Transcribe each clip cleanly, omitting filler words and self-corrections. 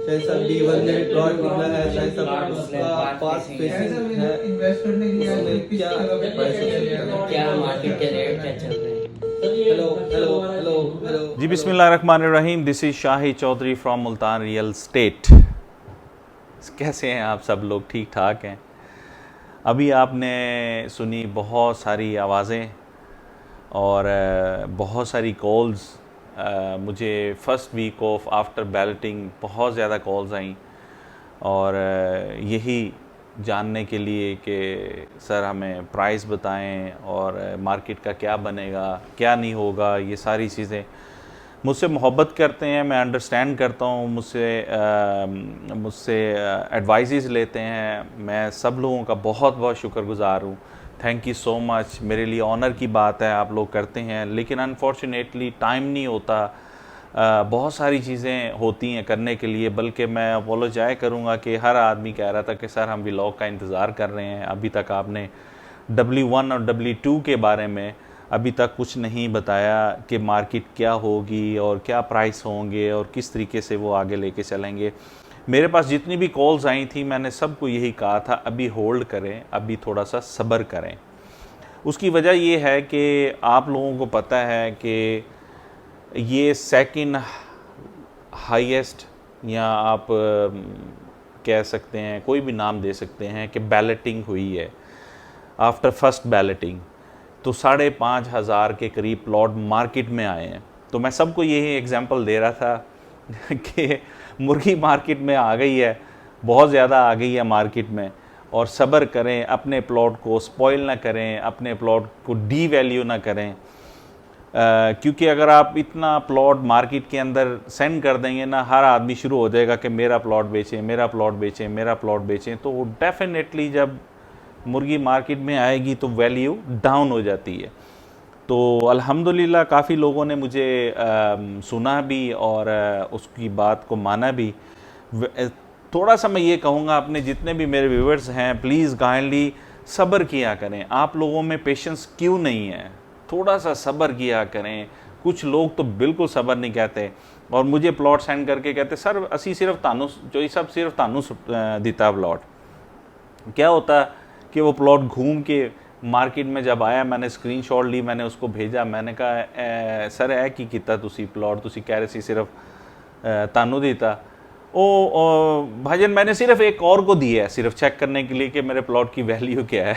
चाहे सब D1 में प्लॉट कितना है, चाहे सब उसका पास स्पेसिंग है, इन्वेस्ट करने के लिए उसमें किस क्या जगह पे प्राइस हो सकता है। क्या मार्केट के रेट क्या चल रहे हैं। हेलो हेलो हेलो हेलो जी बिस्मिल्लाहिर्रहमानिर्रहीम, this is Shahi Chaudhary from Multan real estate. कैसे हैं आप सब लोग? ठीक ठाक हैं? अभी आपने सुनी बहुत सारी आवाज़ें और बहुत सारी कॉल्स। मुझे first week of after balloting बहुत ज़्यादा कॉल्स आई और यही जानने के लिए कि सर हमें प्राइस बताएं और मार्केट का क्या बनेगा, क्या नहीं होगा। ये सारी चीज़ें मुझसे मोहब्बत करते हैं, मैं अंडरस्टैंड करता हूँ, मुझसे एडवाइसेस लेते हैं। मैं सब लोगों का बहुत बहुत शुक्रगुज़ार हूँ। Thank you so much. मेरे लिए ऑनर की बात है, आप लोग करते हैं, लेकिन अनफॉर्चुनेटली टाइम नहीं होता। बहुत सारी चीज़ें होती हैं करने के लिए, बल्कि मैं अपोलोजाइज करूँगा कि हर आदमी कह रहा था कि सर हम व्लॉग का इंतज़ार कर रहे हैं। अभी तक आपने W1 और W2 के बारे में अभी तक कुछ नहीं बताया कि मार्केट क्या होगी और क्या प्राइस होंगे और किस तरीके से वो आगे लेके चलेंगे। मेरे पास जितनी भी कॉल्स आई थी मैंने सबको यही कहा था, अभी होल्ड करें, अभी थोड़ा सा सब्र करें। उसकी वजह ये है कि आप लोगों को पता है कि ये सेकंड हाईएस्ट, या आप कह सकते हैं, कोई भी नाम दे सकते हैं, कि बैलेटिंग हुई है। आफ्टर फर्स्ट बैलेटिंग तो 5,500 के करीब प्लॉट मार्केट में आए हैं। तो मैं सबको यही एग्जांपल दे रहा था कि मुर्गी मार्केट में आ गई है, बहुत ज़्यादा आ गई है मार्केट में, और सब्र करें, अपने प्लॉट को स्पॉइल ना करें, अपने प्लॉट को डी वैल्यू ना करें। क्योंकि अगर आप इतना प्लॉट मार्केट के अंदर सेंड कर देंगे ना, हर आदमी शुरू हो जाएगा कि मेरा प्लॉट बेचें, मेरा प्लॉट बेचें, मेरा प्लॉट बेचें। तो डेफिनेटली जब मुर्गी मार्केट में आएगी तो वैल्यू डाउन हो जाती है। तो अल्हम्दुलिल्लाह काफ़ी लोगों ने मुझे सुना भी और उसकी बात को माना भी। थोड़ा सा मैं ये कहूँगा, अपने जितने भी मेरे व्यूअर्स हैं, प्लीज़ काइंडली सब्र किया करें। आप लोगों में पेशेंस क्यों नहीं है? थोड़ा सा सब्र किया करें। कुछ लोग तो बिल्कुल सब्र नहीं कहते और मुझे प्लॉट सेंड करके कहते सर असी सिर्फ तानू चोई साहब सिर्फ तानू दिता प्लॉट। क्या होता कि वो प्लॉट घूम के मार्केट में जब आया, मैंने स्क्रीनशॉट ली, मैंने उसको भेजा, मैंने कहा सर है की किता तुसी प्लॉट, तुसी कह रहे सी सिर्फ तानू दिता। ओ भाजन मैंने सिर्फ एक और को दिया है, सिर्फ चेक करने के लिए कि मेरे प्लॉट की वैल्यू क्या है।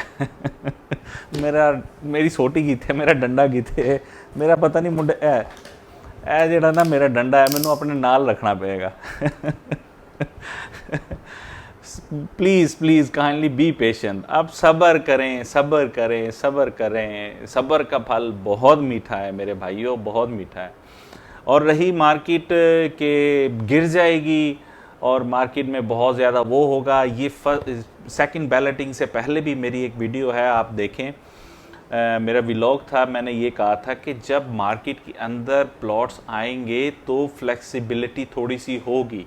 मेरी सोटी की थे, मेरा डंडा की थे, मेरा पता नहीं मुंडे ए जेड़ा ना मेरा डंडा है, मैनू अपने नाल रखना पड़ेगा। Please please kindly be patient. अब सब्र करें, सब्र करें, सब्र करें। सब्र का फल बहुत मीठा है मेरे भाइयों, बहुत मीठा है। और रही मार्केट के गिर जाएगी और मार्केट में बहुत ज़्यादा वो होगा, ये सेकंड बैलेटिंग से पहले भी मेरी एक वीडियो है, आप देखें। मेरा व्लॉग था, मैंने ये कहा था कि जब मार्केट के अंदर प्लॉट्स आएंगे तो फ्लेक्सिबिलिटी थोड़ी सी होगी।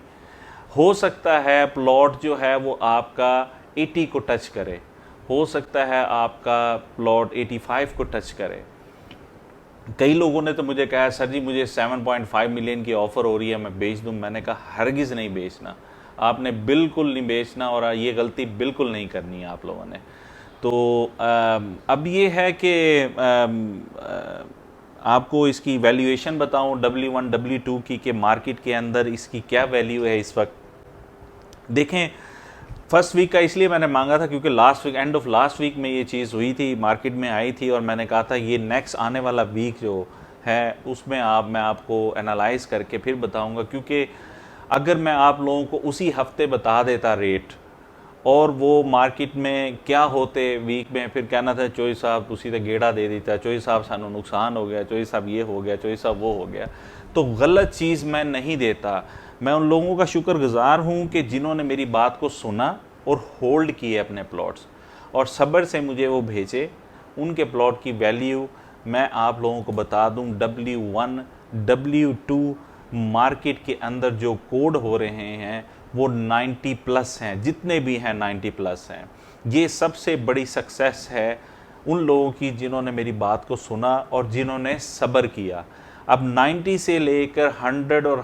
हो सकता है प्लॉट जो है वो आपका 80 को टच करे, हो सकता है आपका प्लॉट 85 को टच करे। कई लोगों ने तो मुझे कहा सर जी मुझे 7.5 मिलियन की ऑफ़र हो रही है, मैं बेच दूं। मैंने कहा हरगिज़ नहीं बेचना, आपने बिल्कुल नहीं बेचना और ये गलती बिल्कुल नहीं करनी है आप लोगों ने। तो अब ये है कि आपको इसकी वैल्यूएशन बताऊं W1 W2 की, कि मार्केट के अंदर इसकी क्या वैल्यू है इस वक्त। देखें, फर्स्ट वीक का इसलिए मैंने मांगा था क्योंकि last week, end of last week में ये चीज़ हुई थी, मार्केट में आई थी, और मैंने कहा था ये नेक्स्ट आने वाला वीक जो है उसमें मैं आपको एनालाइज करके फिर बताऊंगा। क्योंकि अगर मैं आप लोगों को उसी हफ्ते बता देता रेट और वो मार्केट में क्या होते वीक में, फिर कहना था चोई साहब तुसी तो गेड़ा दे देता, चोई साहब सानू नुकसान हो गया, चोई साहब ये हो गया, चोई साहब वो हो गया, तो गलत चीज़ मैं नहीं देता। मैं उन लोगों का शुक्रगुज़ार हूँ कि जिन्होंने मेरी बात को सुना और होल्ड किए अपने प्लॉट्स, और सब्र से मुझे वो भेजे। उनके प्लॉट की वैल्यू मैं आप लोगों को बता दूँ, W1 W2 मार्केट के अंदर जो कोड हो रहे हैं वो 90 प्लस हैं, जितने भी हैं 90 प्लस हैं। ये सबसे बड़ी सक्सेस है उन लोगों की जिन्होंने मेरी बात को सुना और जिन्होंने सब्र किया। अब 90 से लेकर 100 और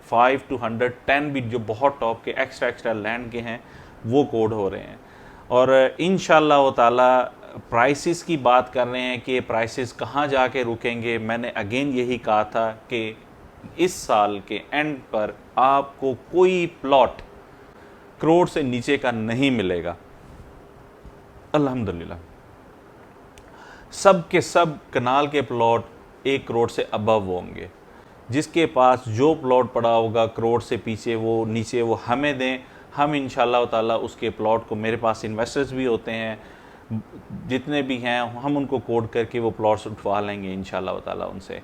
5 to 110 भी जो बहुत टॉप के एक्स्ट्रा लैंड के हैं वो कोड हो रहे हैं। और इंशाल्लाह ताला प्राइसेस की बात कर रहे हैं कि प्राइसेस कहाँ जाके रुकेंगे। मैंने अगेन यही कहा था कि इस साल के एंड पर आपको कोई प्लॉट करोड़ से नीचे का नहीं मिलेगा अल्हम्दुलिल्लाह। सब के सब कनाल के प्लॉट 1 करोड़ से अबव होंगे। जिसके पास जो प्लॉट पड़ा होगा करोड़ से पीछे वो नीचे वो हमें दें, हम इंशाल्लाह ताला उसके प्लॉट को, मेरे पास इन्वेस्टर्स भी होते हैं जितने भी हैं, हम उनको कोड करके वो प्लॉट्स उठवा लेंगे इंशाल्लाह ताला उनसे।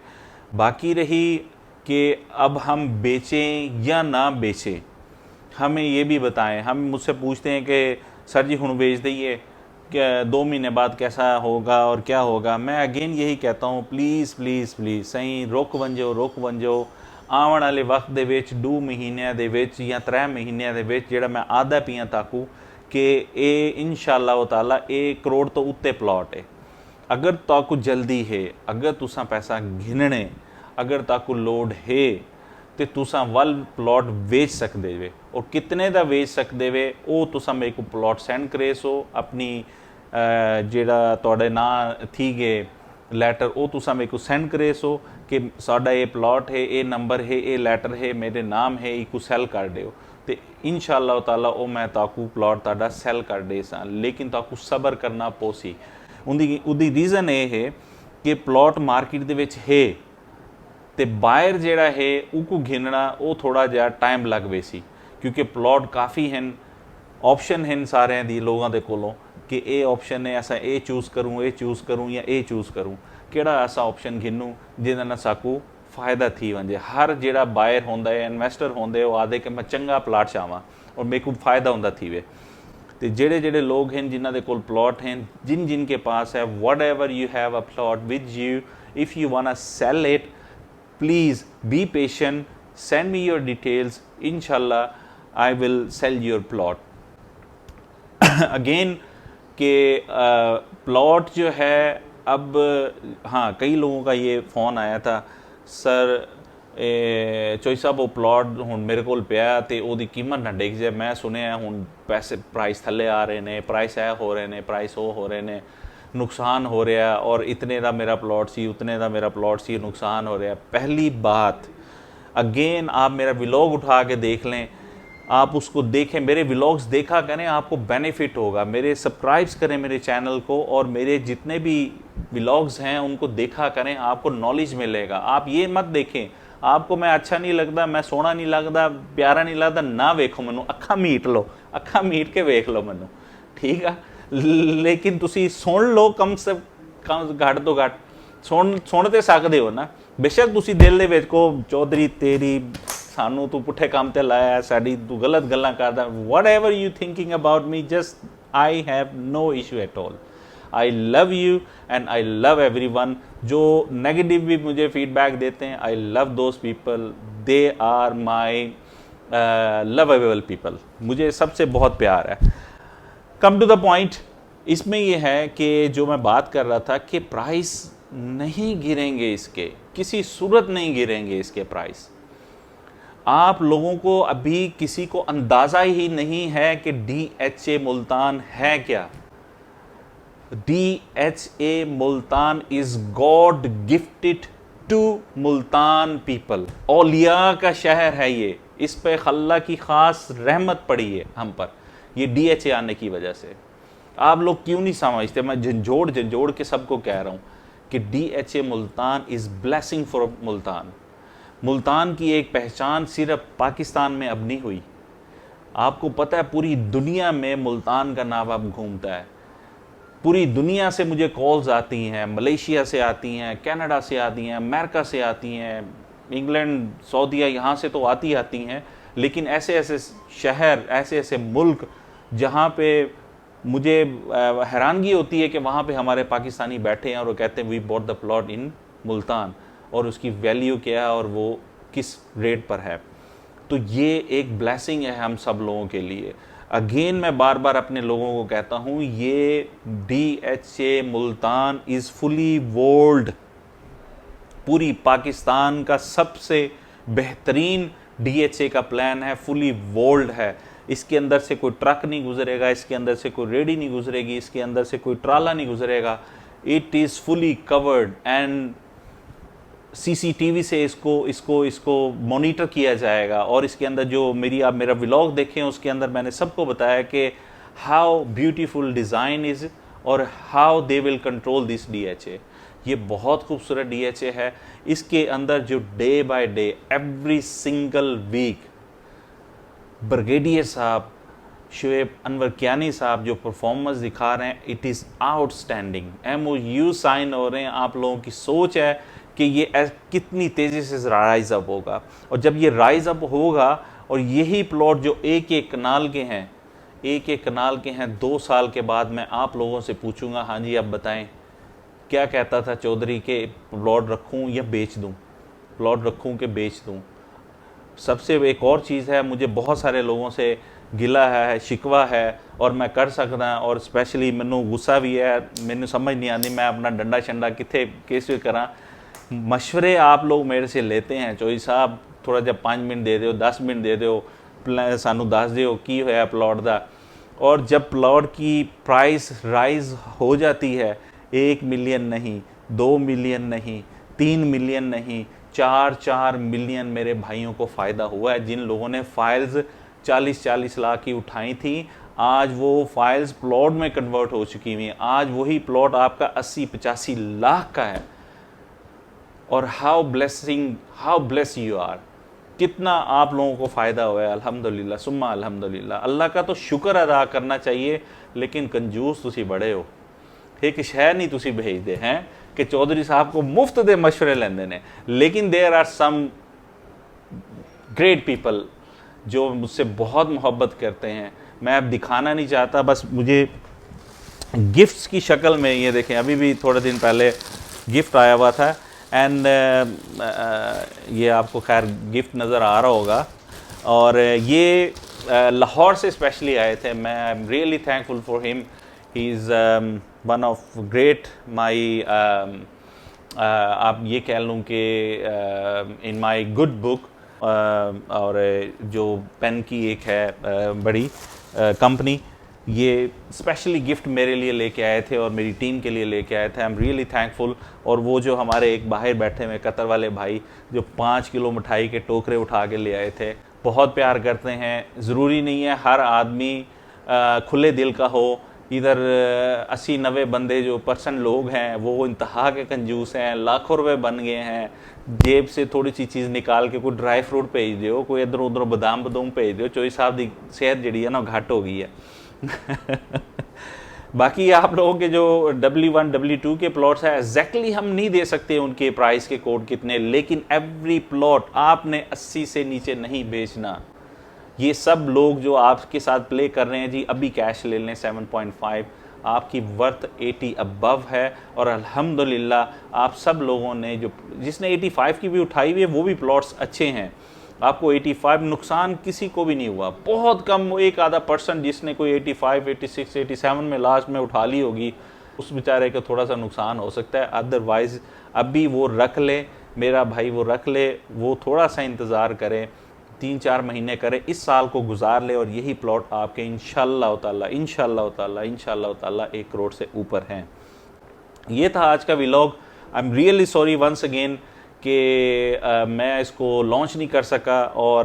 बाकी रही कि अब हम बेचें या ना बेचें, हमें ये भी बताएं। हम मुझसे पूछते हैं कि सर जी हुण बेच दइए, क्या 2 महीने बाद कैसा होगा और क्या होगा। मैं अगेन यही कहता हूँ, प्लीज़ प्लीज़ प्लीज़ सही रुक वंजो आने वाले वक्त दे विच 2 महीनों दे विच या 3 महीनों दे विच जिहड़ा मैं आदा पियां ताकू कि ये इंशाल्लाह ताला 1 करोड़ तो उत्ते प्लॉट है। अगर ताकू जल्दी है, अगर तुसा पैसा गिनने, अगर ताकू लोड है तो तुसा वल प्लॉट वेच सकते वे। और कितने का वेच सकते वे वो तुसा मेरे को प्लॉट सेंड करे सो अपनी जेड़ा तुहाडे नां थी गए लैटर वो तुसा मेरे को सेंड करे सो कि साडा ये प्लॉट है, ये नंबर है, ये लैटर है, मेरे नाम है, इको सैल कर दिओ तो इंशाल्लाह ताला वो मैं ताकू प्लॉट ताड़ा सैल कर दे सा। लेकिन ताकू सबर करना पोसी। उदी रीज़न ये है कि प्लॉट मार्केट दे विच है तो बायर जेड़ा है उको गिनना वो थोड़ा जिहा टाइम लग वे सी, क्योंकि प्लॉट काफ़ी हैं, ऑप्शन हैं सारे दी लोगों के कोलों कि ये ऑप्शन है, ऐसा ये चूज़ करूँ, ये चूज़ करूँ या ये चूज़ करूँ, केड़ा ऐसा ऑप्शन गिनूँ जिहदे नाल साकू फ़ायदा थी वंजे। हर जेड़ा बायर होंदा है, इन्वेस्टर होंदे, वो आदे कि मैं चंगा प्लाट चाहवां और मेरे को फ़ायदा होंदा थी वे। तो जेड़े जेड़े लोग हैं जिन्हां दे कोल प्लॉट हैं, जिन के पास है, whatever you have a plot with you, if you want sell it, please be patient, send me your details, इंशाल्लाह I will sell your plot. Again कि प्लॉट जो है अब, हाँ कई लोगों का ये फ़ोन आया था, सर चोई साहब वो प्लॉट हुण मेरे कोल पिया ते ओदी कीमत ना डिग जाए, मैं सुनिया हुण पैसे प्राइस थले आ रहे ने, प्राइस ऐ हो रहे ने, प्राइस वो हो रहे ने, नुकसान हो रहा, और इतने का मेरा प्लॉट सी, उतने का मेरा प्लॉट सी, नुकसान हो रहा। पहली बात, अगेन आप मेरा व्लॉग उठा के देख लें, आप उसको देखें, मेरे व्लॉग्स देखा करें, आपको बेनिफिट होगा। मेरे सब्सक्राइब्स करें मेरे चैनल को, और मेरे जितने भी व्लॉग्स हैं उनको देखा करें, आपको नॉलेज मिलेगा। आप ये मत देखें, आपको मैं अच्छा नहीं लगता, मैं सोहना नहीं लगता, प्यारा नहीं लगता, ना वेखो मैनू, अखा मीट लो, अखा मीट के वेख लो मैनू, ठीक है। लेकिन तुसी सुन लो, कम से कम घट तो घट सुन तो सकते हो ना। बेशक तुसी दिल दे विच को चौधरी तेरी सानू तू पुठे काम ते लाया, साडी तू गलत गल्लां करदा, whatever you thinking about me, just I have no issue at all. I love you and I love everyone. जो नेगेटिव भी मुझे फीडबैक देते हैं, I love those people, they are my lovable people, मुझे सबसे बहुत प्यार है। कम टू द पॉइंट, इसमें यह है कि जो मैं बात कर रहा था कि प्राइस नहीं गिरेंगे, इसके किसी सूरत नहीं गिरेंगे इसके प्राइस। आप लोगों को अभी किसी को अंदाज़ा ही नहीं है कि DHA मुल्तान है क्या। DHA Multan is God gifted to Multan people. औलिया का शहर है ये, इस पे अल्लाह की ख़ास रहमत पड़ी है हम पर, ये DHA आने की वजह से। आप लोग क्यों नहीं समझते, मैं झंझोड़ के सबको कह रहा हूँ कि DHA Multan is blessing for Multan. Multan की एक पहचान सिर्फ पाकिस्तान में अब नहीं हुई, आपको पता है पूरी दुनिया में मुल्तान का नाम अब घूमता है। पूरी दुनिया से मुझे कॉल्स आती हैं, मलेशिया से आती हैं, कनाडा से आती हैं, अमेरिका से आती हैं, इंग्लैंड, सऊदीया, यहाँ से तो आती हैं, लेकिन ऐसे ऐसे शहर, ऐसे ऐसे मुल्क जहाँ पे मुझे हैरानगी होती है कि वहाँ पे हमारे पाकिस्तानी बैठे हैं और वो कहते हैं we bought the plot in Multan, और उसकी वैल्यू क्या है और वो किस रेट पर है। तो ये एक ब्लेसिंग है हम सब लोगों के लिए। अगेन मैं बार बार अपने लोगों को कहता हूँ, ये DHA Multan is fully world, पूरी पाकिस्तान का सबसे बेहतरीन DHA का प्लान है, फुली वोल्ड है। इसके अंदर से कोई ट्रक नहीं गुजरेगा, इसके अंदर से कोई रेडी नहीं गुजरेगी, इसके अंदर से कोई ट्राला नहीं गुजरेगा। It is fully covered and CCTV से इसको मॉनिटर किया जाएगा। और इसके अंदर जो आप मेरा व्लॉग देखें उसके अंदर मैंने सबको बताया कि हाउ ब्यूटीफुल डिज़ाइन इज़ और how they will control this DHA। ये बहुत खूबसूरत DHA है। इसके अंदर जो day by day every single week brigadier साहब शुएब अनवर कियानी साहब जो परफॉर्मेंस दिखा रहे हैं, it is outstanding. MOU sign हो रहे हैं। आप लोगों की सोच है कि ये कितनी तेज़ी से राइज अप होगा, और जब ये राइज अप होगा और यही प्लॉट जो एक एक कनाल के हैं 2 साल के बाद मैं आप लोगों से पूछूंगा, हाँ जी अब बताएं क्या कहता था चौधरी के प्लॉट रखूं या बेच दूं, प्लॉट रखूं कि बेच दूं। सबसे एक और चीज़ है, मुझे बहुत सारे लोगों से गिला है, शिकवा है, और मैं कर सकदा और स्पैशली मैनू गुस्सा भी है, मैनू समझ नहीं आती मैं अपना डंडा शंडा कितने किस करा। मशवरे आप लोग मेरे से लेते हैं, चौधरी साहब थोड़ा जब 5 मिनट दे दो, 10 मिनट दे दो, सानू दस दिओ की होया प्लॉट का। और जब प्लॉट की प्राइस राइज हो जाती है 1 मिलियन नहीं, 2 मिलियन नहीं, 3 मिलियन नहीं, 4 मिलियन मेरे भाइयों को फ़ायदा हुआ है। जिन लोगों ने फाइल्स 40 लाख की उठाई थी, आज वो फाइल्स प्लॉट में कन्वर्ट हो चुकी हुई हैं। आज वही प्लॉट आपका 80-85 लाख का है। और हाउ ब्लेस यू आर, कितना आप लोगों को फ़ायदा हुआ है। अल्हम्दुलिल्लाह सुम्मा अल्हम्दुलिल्लाह। अल्लाह का तो शुक्र अदा करना चाहिए, लेकिन कंजूस तुसी बड़े हो। एक शहर नहीं तुसी भेजते हैं कि चौधरी साहब को मुफ्त दे मशवरे लेंदे ने, लेकिन there are some great people जो मुझसे बहुत मोहब्बत करते हैं। मैं अब दिखाना नहीं चाहता, बस मुझे गिफ्ट्स की शक्ल में ये देखें, अभी भी थोड़े दिन पहले गिफ्ट आया हुआ था एंड ये आपको खैर गिफ्ट नज़र आ रहा होगा। और ये लाहौर से स्पेशली आए थे। मैं I am really thankful for him. He is one of great my आप ये कह लूँ कि इन माई गुड बुक। और जो पेन की एक है बड़ी कंपनी, ये स्पेशली गिफ्ट मेरे लिए लेके आए थे और मेरी टीम के लिए लेके आए थे। आई एम रियली थैंकफुल। और वो जो हमारे एक बाहर बैठे हुए कतर वाले भाई जो 5 किलो मिठाई के टोकरे उठा के ले आए थे, बहुत प्यार करते हैं। ज़रूरी नहीं है हर आदमी खुले दिल का हो। इधर 80-90 बंदे जो % लोग हैं वो इंतहा के कंजूस हैं, लाखों रुपए बन गए हैं। जेब से थोड़ी सी चीज़ निकाल के कोई ड्राई फ्रूट भेज दो, कोई इधर उधर बदाम भेज दो, चौधरी साहब की सेहत जी है ना घट हो गई है। बाकी आप लोगों के जो W1 W2 के प्लॉट्स हैं, एग्जैक्टली हम नहीं दे सकते उनके प्राइस के कोड कितने, लेकिन एवरी प्लॉट आपने 80 से नीचे नहीं बेचना। ये सब लोग जो आपके साथ प्ले कर रहे हैं जी, अभी कैश ले लें 7.5, आपकी वर्थ 80 अबव है। और अल्हम्दुलिल्लाह आप सब लोगों ने जिसने 85 की भी उठाई हुई है वो भी प्लॉट्स अच्छे हैं। आपको 85 नुकसान किसी को भी नहीं हुआ, बहुत कम एक आधा % जिसने कोई 85, 86, 87 में लास्ट में उठा ली होगी, उस बेचारे का थोड़ा सा नुकसान हो सकता है। अदरवाइज़ अभी वो रख ले, मेरा भाई वो रख ले, वो थोड़ा सा इंतज़ार करें, 3-4 महीने करें, इस साल को गुजार ले और यही प्लॉट आपके इंशाअल्लाह ताला 1 करोड़ से ऊपर हैं। ये था आज का vlog. I am really sorry once again कि मैं इसको लॉन्च नहीं कर सका और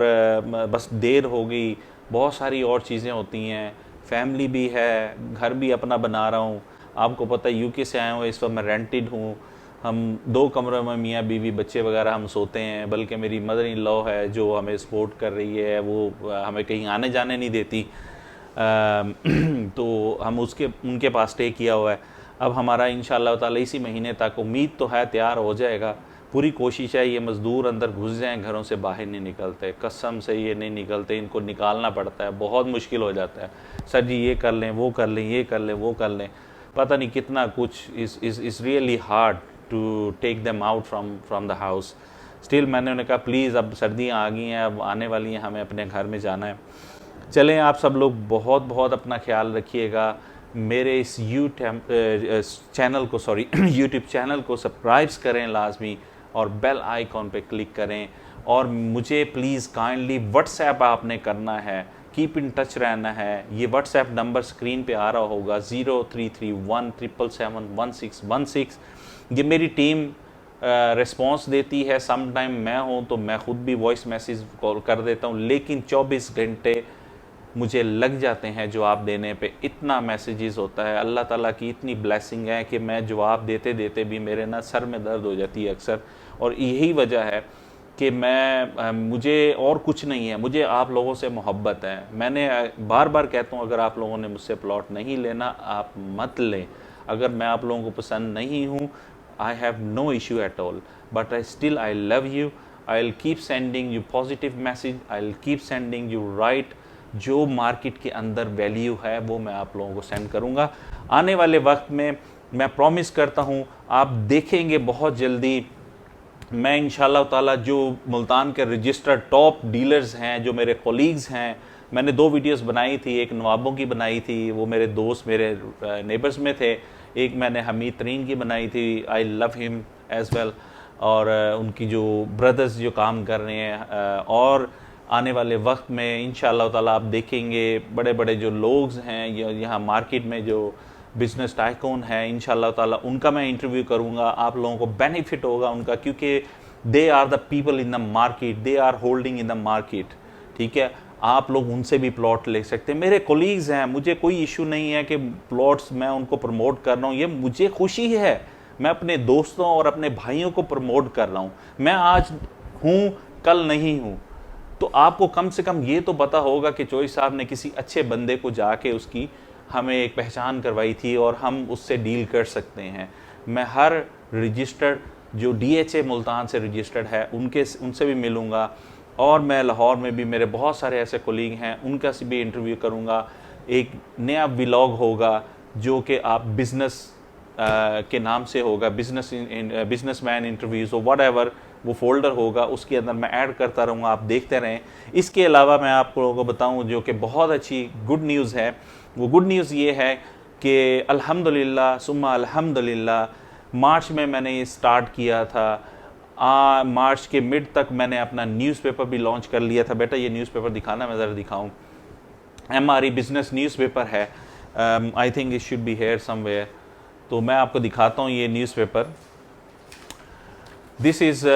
बस देर हो गई। बहुत सारी और चीज़ें होती हैं, फैमिली भी है, घर भी अपना बना रहा हूँ। आपको पता है UK से आया हूँ, इस वक्त मैं रेंटेड हूँ। हम 2 कमरों में मियाँ बीवी बच्चे वगैरह हम सोते हैं, बल्कि मेरी मदर इन लॉ है जो हमें सपोर्ट कर रही है, वो हमें कहीं आने जाने नहीं देती। तो हम उनके पास स्टे किया हुआ है। अब हमारा इंशाअल्लाह ताला इसी महीने तक उम्मीद तो है तैयार हो जाएगा। पूरी कोशिश है ये मज़दूर अंदर घुस जाएं, घरों से बाहर नहीं निकलते, कसम से ये नहीं निकलते, इनको निकालना पड़ता है, बहुत मुश्किल हो जाता है। सर जी ये कर लें, वो कर लें, ये कर लें, वो कर लें, पता नहीं कितना कुछ is really hard to take them out from the house. Still मैंने उन्हें कहा प्लीज़ अब सर्दियाँ आ गई हैं, अब आने वाली हैं, हमें अपने घर में जाना है। चलें आप सब लोग बहुत बहुत अपना ख्याल रखिएगा। मेरे इस यूट्यूब चैनल को सब्सक्राइब करें लाजमी और बेल आइकॉन पे क्लिक करें और मुझे प्लीज़ काइंडली व्हाट्सएप आपने करना है, कीप इन टच रहना है। ये व्हाट्सएप नंबर स्क्रीन पे आ रहा होगा 0331771616। ये मेरी टीम रिस्पॉन्स देती है। सम टाइम मैं हूँ तो मैं ख़ुद भी वॉइस मैसेज कॉल कर देता हूँ, लेकिन 24 घंटे मुझे लग जाते हैं जवाब देने पे। इतना मैसेजेस होता है, अल्लाह ताला की इतनी ब्लेसिंग है कि मैं जवाब देते देते भी मेरे ना सर में दर्द हो जाती है अक्सर। और यही वजह है कि मुझे और कुछ नहीं है, मुझे आप लोगों से मोहब्बत है। मैंने बार बार कहता हूँ, अगर आप लोगों ने मुझसे प्लॉट नहीं लेना आप मत लें। अगर मैं आप लोगों को पसंद नहीं हूँ, I have no issue at all, but I love you. I will keep sending you positive message, I will keep sending you right. जो मार्केट के अंदर वैल्यू है वो मैं आप लोगों को सेंड करूँगा। आने वाले वक्त में मैं प्रॉमिस करता हूँ, आप देखेंगे बहुत जल्दी मैं इंशाल्लाह ताला जो मुल्तान के रजिस्टर्ड टॉप डीलर्स हैं, जो मेरे कोलीग्स हैं, मैंने 2 वीडियोस बनाई थी। एक नवाबों की बनाई थी, वो मेरे दोस्त मेरे नेबर्स में थे। एक मैंने हमीद तरीन की बनाई थी, I love him as well. और उनकी जो ब्रदर्स जो काम कर रहे हैं, और आने वाले वक्त में इंशाल्लाह ताला आप देखेंगे बड़े बड़े जो लोग हैं यहाँ मार्केट में जो बिज़नेस टाइकून है, इंशाल्लाह ताला उनका मैं इंटरव्यू करूँगा। आप लोगों को बेनिफिट होगा उनका, क्योंकि they are the people in the market, they are holding in the market. ठीक है, आप लोग उनसे भी प्लॉट ले सकते हैं। मेरे कोलीग्स हैं, मुझे कोई इशू नहीं है कि प्लॉट्स मैं उनको प्रमोट कर रहा हूँ। ये मुझे खुशी है, मैं अपने दोस्तों और अपने भाइयों को प्रमोट कर रहा हूँ। मैं आज हूँ, कल नहीं हूँ। तो आपको कम से कम ये तो पता होगा कि चोई साहब ने किसी अच्छे बंदे को जाके उसकी हमें एक पहचान करवाई थी और हम उससे डील कर सकते हैं। मैं हर रजिस्टर्ड जो DHA मुल्तान से रजिस्टर्ड है उनसे भी मिलूँगा, और मैं लाहौर में भी मेरे बहुत सारे ऐसे कोलीग हैं, उनका से भी इंटरव्यू करूँगा। एक नया व्लॉग होगा जो कि आप बिज़नेस के नाम से होगा, बिजनेसमैन इंटरव्यूज़ हो व्हाटएवर, वो फोल्डर होगा, उसके अंदर मैं ऐड करता रहूँगा, आप देखते रहें। इसके अलावा मैं आप लोगों को बताऊँ जो कि बहुत अच्छी गुड न्यूज़ है, वो गुड न्यूज़ ये है कि अल्हम्दुलिल्लाह सुम्मा अल्हम्दुलिल्लाह, मार्च में मैंने ये स्टार्ट किया था। मार्च के मिड तक मैंने अपना न्यूज़पेपर भी लॉन्च कर लिया था। बेटा ये न्यूज़पेपर दिखाना, मैं ज़रा दिखाऊँ। MRE बिज़नेस न्यूज़पेपर है, I think it should be here somewhere. तो मैं आपको दिखाता हूँ ये newspaper. This is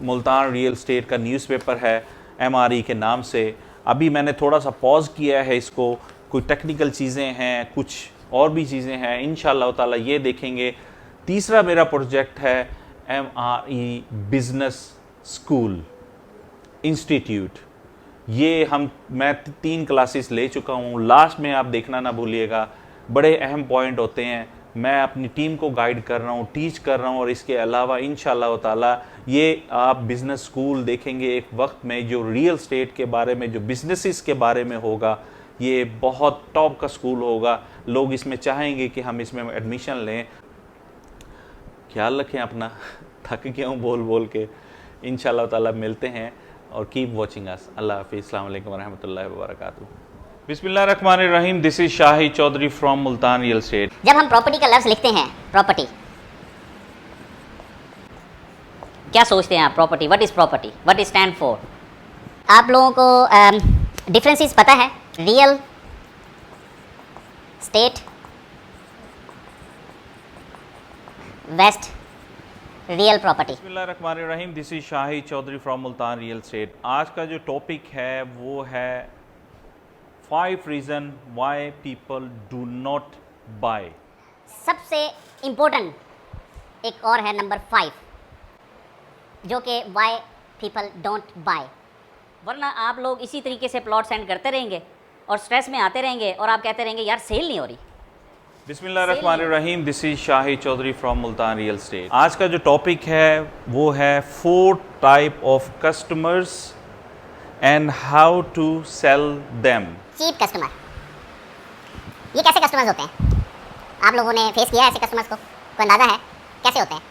Multan real estate का न्यूज़पेपर है, MRE के नाम से। अभी मैंने थोड़ा सा पॉज किया है इसको, कोई टेक्निकल चीज़ें हैं, कुछ और भी चीज़ें हैं, इंशाल्लाह ताला ये देखेंगे। तीसरा मेरा प्रोजेक्ट है MRE बिज़नेस स्कूल इंस्टीट्यूट। ये मैं 3 क्लासेस ले चुका हूँ, लास्ट में आप देखना ना भूलिएगा। बड़े अहम पॉइंट होते हैं, मैं अपनी टीम को गाइड कर रहा हूँ, टीच कर रहा हूँ। और इसके अलावा इंशाल्लाह ताला ये आप बिज़नेस स्कूल देखेंगे एक वक्त में, जो रियल एस्टेट के बारे में, जो बिजनेसेस के बारे में होगा। ये बहुत टॉप का स्कूल होगा, लोग इसमें चाहेंगे कि हम इसमें एडमिशन लें। ख्याल रखें अपना, थक गया हूँ बोल बोल के। इंशाल्लाह ताला मिलते हैं, और कीप वॉचिंग अस। अल्लाह हाफिज़, अस्सलाम वालेकुम रहमतुल्लाहि व बरकातुहू। बिस्मिल्लाहिर्रहमानिर्रहीम, this is Shahi Chaudhary from Multan real estate. जब हम प्रॉपर्टी का लफ्ज़ लिखते हैं, प्रॉपर्टी, क्या सोचते हैं आप? Property, what is property, what is stand for? आप लोगों को डिफरेंसेस पता है? Real state, west, real property. बिस्मिल्लाहिर्रहमानिर्रहीम, this is Shahi Chaudhary from Multan real estate. आज का जो टॉपिक है वो है 5 reason why people do not buy. सबसे इम्पोर्टेंट एक और है नंबर 5, जो कि वाई पीपल डोंट बाय। वरना आप लोग इसी तरीके से प्लॉट सेंड करते रहेंगे और स्ट्रेस में आते रहेंगे, और आप कहते रहेंगे यार सेल नहीं हो रही। बिस्मिल्लाहिर्रहमानिर्रहीम, this is Shahi Chaudhary from Multan real estate. आज का जो टॉपिक है वो है 4 type of customers and how to sell them. Cheap customer, ये कैसे कस्टमर्स होते हैं? आप लोगों ने फेस किया है ऐसे कस्टमर्स को? कोई अंदाज़ा है कैसे होते हैं?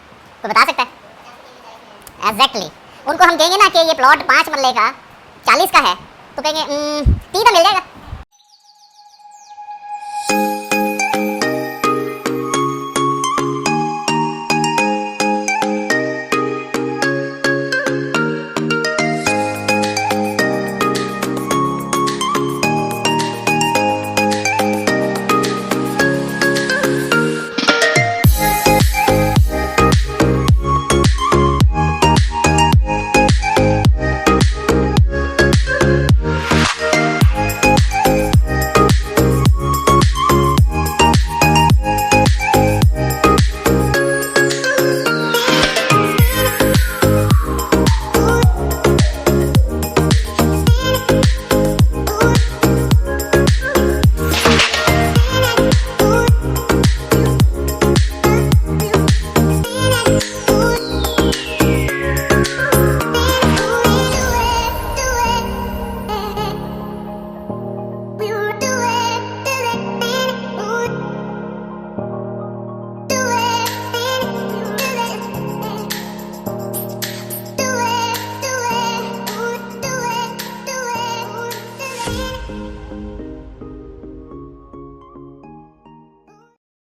कोई बता सकता है? एग्जैक्टली उनको हम कहेंगे ना कि ये प्लॉट 5 मरले का 40 का है, तो कहेंगे 30 का मिल जाएगा।